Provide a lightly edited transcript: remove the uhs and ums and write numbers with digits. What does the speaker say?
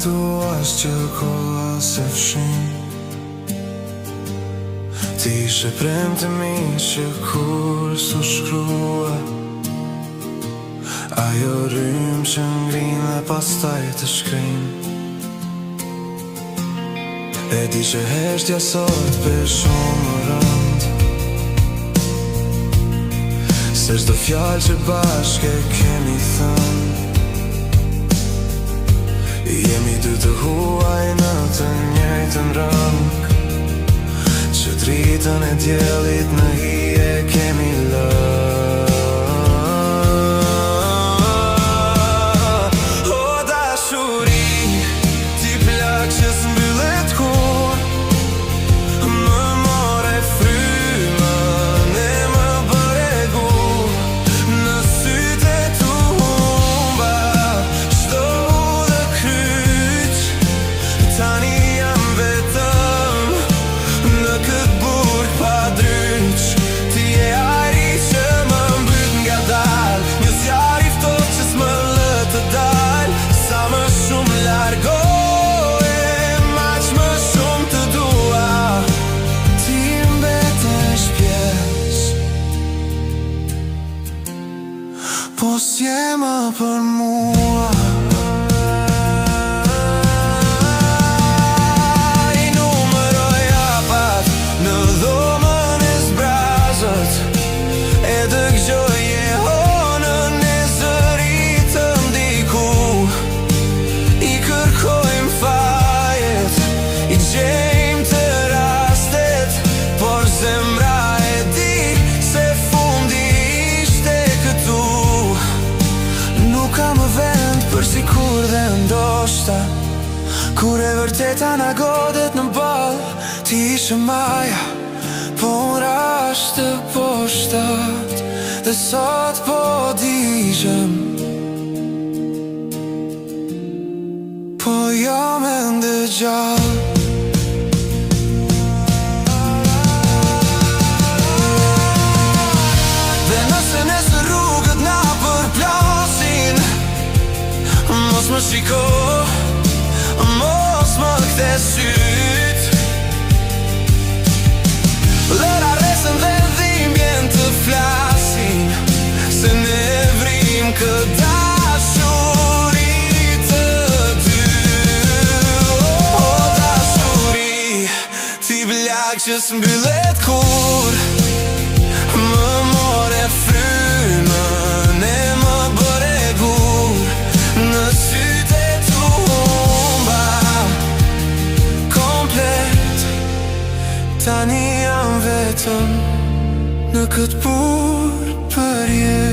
duash që koha se fshin. Ti ishe premte mi që kur s'u shkrua, ajo rrymë që ngrin dhe pastaj të shkrin. E di që heshtja sot për shumë më rënd, se çdo fjalë që bashke kemi thënë, jemi dy të huaj në të njëjtën rëng, që dritën e diellit në hije kemi lënë. O dashuri, ti plak që s'mbyllet kur, më more frymën e më bëre gur, në sytë e tu humba çdo udhë kryq. Tani jam vetëm në këtë burg pa dryq. Ti je ajri që më mbyt nga dal, një zjarr i ftohtë që s'më lë të dal. Sa më shumë largohe, aq më shumë të dua. Ti mbetesh pjesë, po s'je më për mua. I numëroj hapat në dhomën e zbrazët, e dëgjoj jehonën e zëritëm diku. I kërkojmë fajet, i gjejmë të rastet, por zemra e di se fundi ishte këtu. Nuk ka më vend për sikur dhe ndoshta, kur e vërteta na godet në ball. Ti ishe maja, po unë rash të poshtat, dhe sot po digjem, po jam ende gjallë. Dhe nëse nesër rrugët na përplasin, mos më shiko, mos më kthe syt. Lëra rresën dhe dhimbjen të flasin, se ne vrim këtë dashuri të dy. O dashuri, ti blaq që s'mbyllet kur, më more frymën e më bëre gur, në sytë e tu humba komplet. Tani jam vetëm në këtë burg për jetë.